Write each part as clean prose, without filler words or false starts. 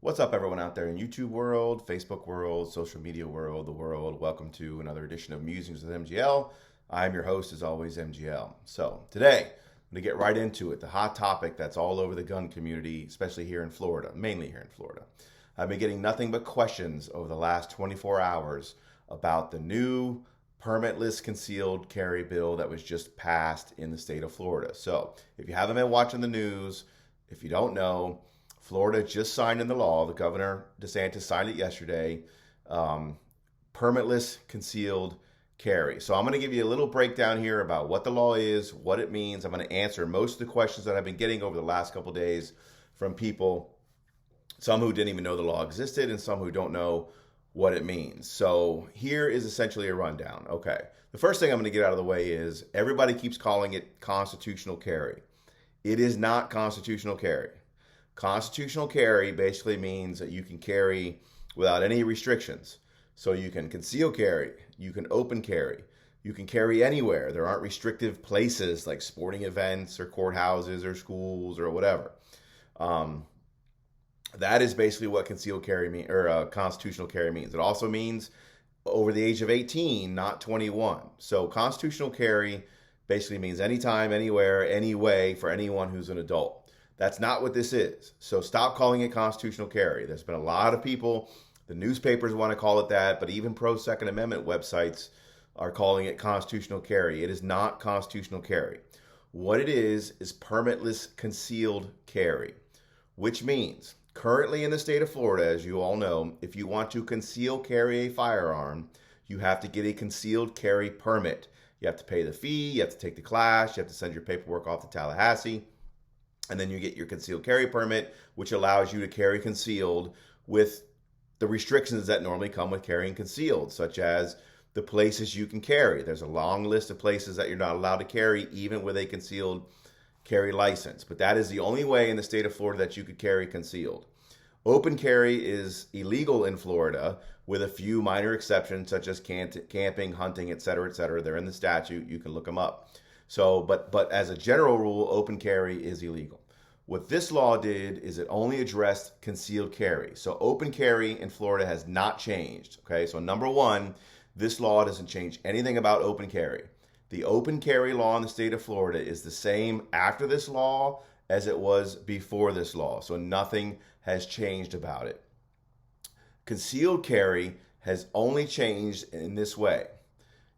What's up, everyone out there in YouTube world, Facebook world, social media world, the world? Welcome to another edition of Musings with MGL. I'm your host, as always, MGL. So today, I'm going to get right into it. The hot topic that's all over the gun community, especially here in Florida, mainly here in Florida. I've been getting nothing but questions over the last 24 hours about the new permitless concealed carry bill that was just passed in the state of Florida. So if you haven't been watching the news, if you don't know, Florida just signed into law. The Governor DeSantis signed it yesterday. Permitless concealed carry. So I'm going to give you a little breakdown here about what the law is, what it means. I'm going to answer most of the questions that I've been getting over the last couple of days from people, some who didn't even know the law existed and some who don't know what it means. So here is essentially a rundown. Okay. The first thing I'm going to get out of the way is everybody keeps calling it constitutional carry. It is not constitutional carry. Constitutional carry basically means that you can carry without any restrictions. So you can conceal carry, you can open carry, you can carry anywhere. There aren't restrictive places like sporting events or courthouses or schools or whatever. That is basically what concealed carry means, or constitutional carry means. It also means over the age of 18, not 21. So constitutional carry basically means anytime, anywhere, any way for anyone who's an adult. That's not what this is. So stop calling it constitutional carry. There's been a lot of people, the newspapers want to call it that, but even pro-Second Amendment websites are calling it constitutional carry. It is not constitutional carry. What it is permitless concealed carry, which means currently in the state of Florida, as you all know, if you want to conceal carry a firearm, you have to get a concealed carry permit. You have to pay the fee, you have to take the class, you have to send your paperwork off to Tallahassee. And then you get your concealed carry permit, which allows you to carry concealed with the restrictions that normally come with carrying concealed, such as the places you can carry. There's a long list of places that you're not allowed to carry, even with a concealed carry license. But that is the only way in the state of Florida that you could carry concealed. Open carry is illegal in Florida with a few minor exceptions, such as camping, hunting, et cetera, et cetera. They're in the statute. You can look them up. So, but as a general rule, open carry is illegal. What this law did is it only addressed concealed carry. So open carry in Florida has not changed. Okay, so number one, this law doesn't change anything about open carry. The open carry law in the state of Florida is the same after this law as it was before this law. So nothing has changed about it. Concealed carry has only changed in this way.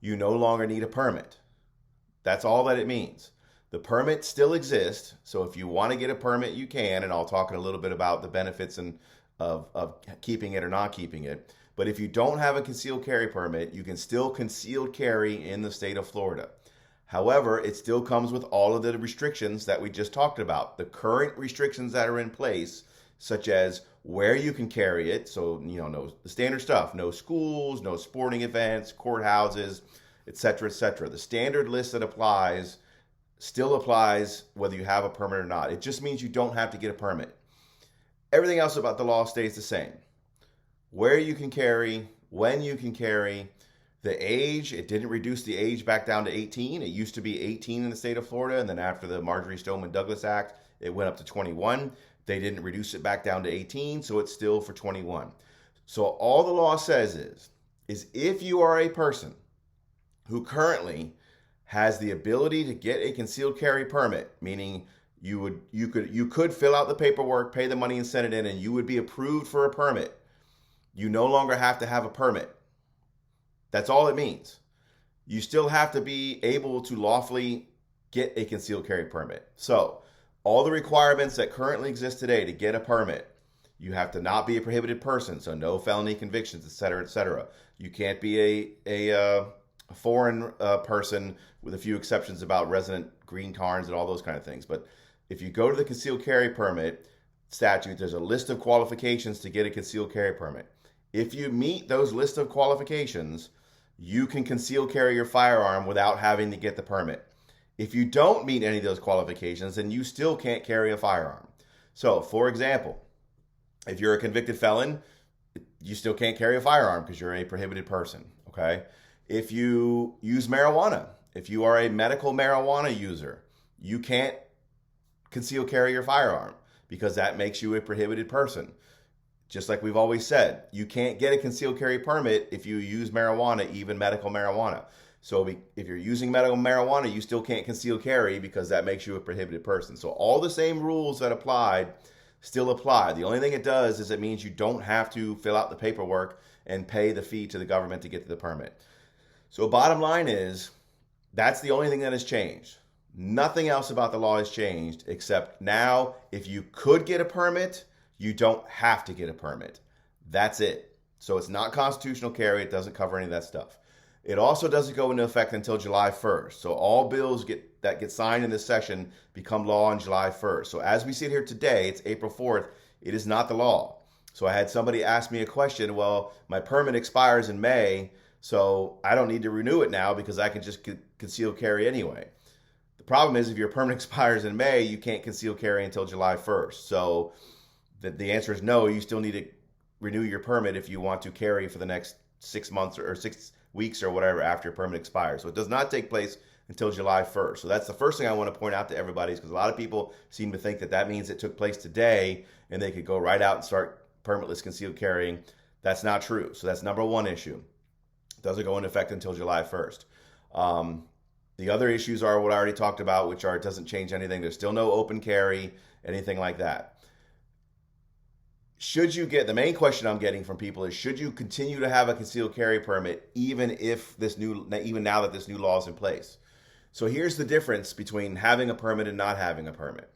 You no longer need a permit. That's all that it means. The permit still exists, so if you want to get a permit, you can, and I'll talk a little bit about the benefits of keeping it or not keeping it. But if you don't have a concealed carry permit, you can still concealed carry in the state of Florida. However, it still comes with all of the restrictions that we just talked about. The current restrictions that are in place, such as where you can carry it, so no, the standard stuff, no schools, no sporting events, courthouses, etc., etc. The standard list that applies still applies whether you have a permit or not. It just means you don't have to get a permit. Everything else about the law stays the same. Where you can carry, when you can carry, the age, it didn't reduce the age back down to 18. It used to be 18 in the state of Florida, and then after the Marjorie Stoneman Douglas Act, it went up to 21. They didn't reduce it back down to 18, so it's still for 21. So all the law says is if you are a person who currently has the ability to get a concealed carry permit, meaning you could fill out the paperwork, pay the money and send it in, and you would be approved for a permit. You no longer have to have a permit. That's all it means. You still have to be able to lawfully get a concealed carry permit. So all the requirements that currently exist today to get a permit, you have to not be a prohibited person, so no felony convictions, et cetera, et cetera. You can't be a foreign person, with a few exceptions about resident green cards and all those kind of things. But if you go to the concealed carry permit statute, there's a list of qualifications to get a concealed carry permit. If you meet those list of qualifications, you can conceal carry your firearm without having to get the permit. If you don't meet any of those qualifications, then you still can't carry a firearm. So, for example, if you're a convicted felon, you still can't carry a firearm because you're a prohibited person, okay? If you use marijuana, if you are a medical marijuana user, you can't conceal carry your firearm because that makes you a prohibited person. Just like we've always said, you can't get a concealed carry permit if you use marijuana, even medical marijuana. So if you're using medical marijuana, you still can't conceal carry because that makes you a prohibited person. So all the same rules that applied still apply. The only thing it does is it means you don't have to fill out the paperwork and pay the fee to the government to get the permit. So bottom line is, that's the only thing that has changed. Nothing else about the law has changed, except now if you could get a permit, you don't have to get a permit. That's it. So it's not constitutional carry. It doesn't cover any of that stuff. It also doesn't go into effect until July 1st. So all bills that get signed in this session become law on July 1st. So as we sit here today, it's April 4th. It is not the law. So I had somebody ask me a question. Well, my permit expires in May, so I don't need to renew it now because I can just conceal carry anyway. The problem is if your permit expires in May, you can't conceal carry until July 1st. So the answer is no, you still need to renew your permit if you want to carry for the next 6 months or 6 weeks or whatever after your permit expires. So it does not take place until July 1st. So that's the first thing I want to point out to everybody, because a lot of people seem to think that that means it took place today and they could go right out and start permitless concealed carrying. That's not true. So that's number one issue. It doesn't go into effect until July 1st. The other issues are what I already talked about, which are it doesn't change anything. There's still no open carry, anything like that. The main question I'm getting from people is, should you continue to have a concealed carry permit even now that this new law is in place? So here's the difference between having a permit and not having a permit.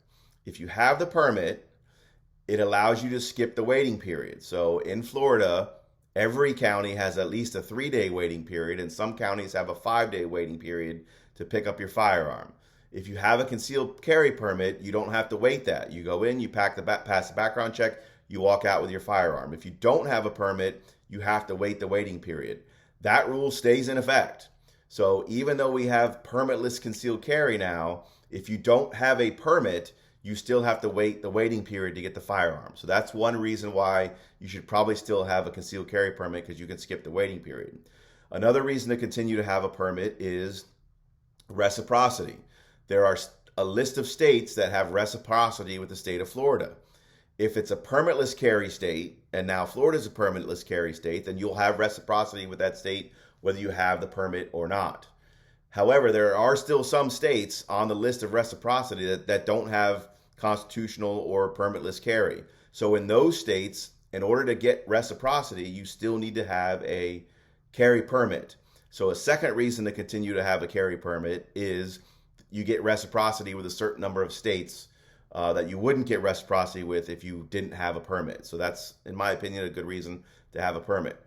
If you have the permit, it allows you to skip the waiting period. So in Florida, every county has at least a 3-day waiting period, and some counties have a 5-day waiting period to pick up your firearm. If you have a concealed carry permit, you don't have to wait that. You go in, you pass the background check, you walk out with your firearm. If you don't have a permit, you have to wait the waiting period. That rule stays in effect. So even though we have permitless concealed carry now, if you don't have a permit, you still have to wait the waiting period to get the firearm. So that's one reason why you should probably still have a concealed carry permit, because you can skip the waiting period. Another reason to continue to have a permit is reciprocity. There are a list of states that have reciprocity with the state of Florida. If it's a permitless carry state, and now Florida's a permitless carry state, then you'll have reciprocity with that state whether you have the permit or not. However, there are still some states on the list of reciprocity that don't have constitutional or permitless carry. So in those states, in order to get reciprocity, you still need to have a carry permit. So a second reason to continue to have a carry permit is you get reciprocity with a certain number of states that you wouldn't get reciprocity with if you didn't have a permit. So that's, in my opinion, a good reason to have a permit.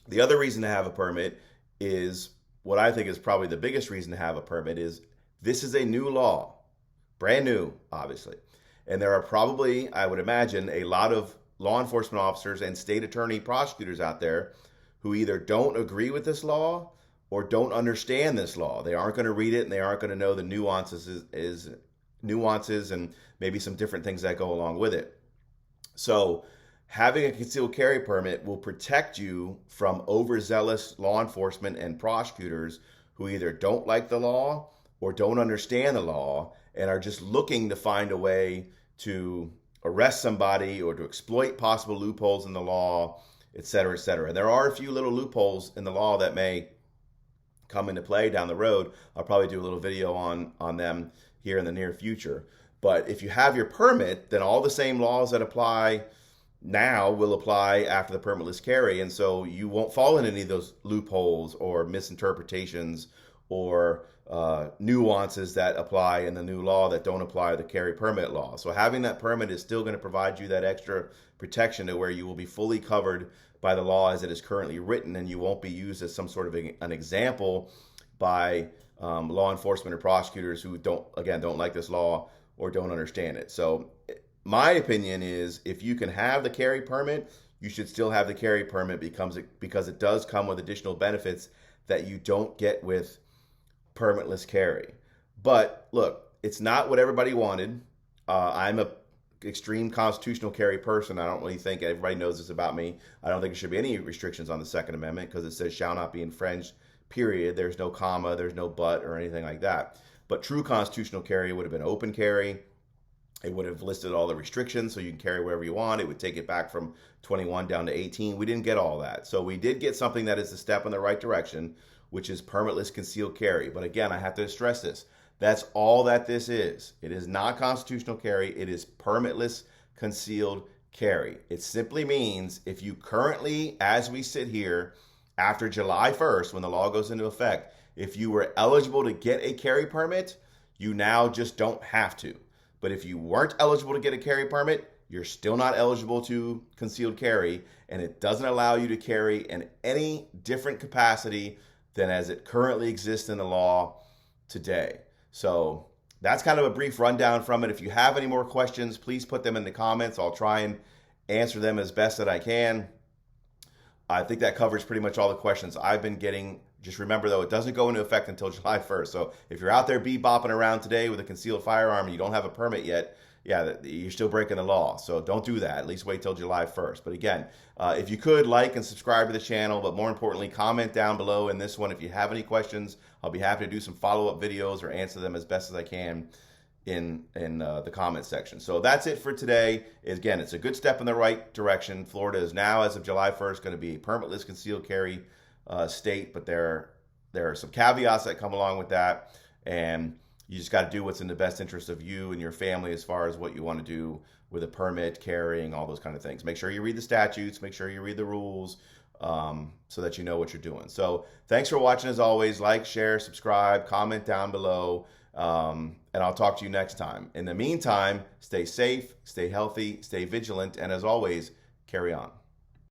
The other reason to have a permit is, what I think is probably the biggest reason to have a permit, is this is a new law, brand new, obviously. And there are probably, I would imagine, a lot of law enforcement officers and state attorney prosecutors out there who either don't agree with this law or don't understand this law. They aren't going to read it, and they aren't going to know the nuances and maybe some different things that go along with it. So having a concealed carry permit will protect you from overzealous law enforcement and prosecutors who either don't like the law or don't understand the law and are just looking to find a way to arrest somebody or to exploit possible loopholes in the law, et cetera, et cetera. And there are a few little loopholes in the law that may come into play down the road. I'll probably do a little video on them here in the near future. But if you have your permit, then all the same laws that apply now will apply after the permitless carry. And so you won't fall in any of those loopholes or misinterpretations or nuances that apply in the new law that don't apply to the carry permit law. So having that permit is still going to provide you that extra protection to where you will be fully covered by the law as it is currently written, and you won't be used as some sort of an example by law enforcement or prosecutors who don't like this law or don't understand it. So my opinion is, if you can have the carry permit, you should still have the carry permit because it does come with additional benefits that you don't get with permitless carry. But look, it's not what everybody wanted. I'm a extreme constitutional carry person. I don't really think everybody knows this about me. I don't think there should be any restrictions on the Second Amendment because it says shall not be infringed, period. There's no comma, there's no but or anything like that. But true constitutional carry would have been open carry. It would have listed all the restrictions so you can carry wherever you want. It would take it back from 21 down to 18. We didn't get all that. So we did get something that is a step in the right direction, which is permitless concealed carry. But again, I have to stress this. That's all that this is. It is not constitutional carry. It is permitless concealed carry. It simply means if you currently, as we sit here, after July 1st, when the law goes into effect, if you were eligible to get a carry permit, you now just don't have to. But if you weren't eligible to get a carry permit, you're still not eligible to concealed carry, and it doesn't allow you to carry in any different capacity than as it currently exists in the law today. So that's kind of a brief rundown from it. If you have any more questions, please put them in the comments. I'll try and answer them as best that I can. I think that covers pretty much all the questions I've been getting. Just remember, though, it doesn't go into effect until July 1st. So if you're out there bebopping around today with a concealed firearm and you don't have a permit yet, yeah, you're still breaking the law. So don't do that. At least wait till July 1st. But again, if you could, like and subscribe to the channel, but more importantly, comment down below in this one. If you have any questions, I'll be happy to do some follow-up videos or answer them as best as I can in the comment section. So that's it for today. Again, it's a good step in the right direction. Florida is now, as of July 1st, going to be a permitless concealed carry state, but there are some caveats that come along with that, and you just got to do what's in the best interest of you and your family as far as what you want to do with a permit, carrying, all those kind of things. Make sure you read the statutes, make sure you read the rules, so that you know what you're doing. So thanks for watching as always. Like, share, subscribe, comment down below, and I'll talk to you next time. In the meantime, stay safe, stay healthy, stay vigilant, and as always, carry on.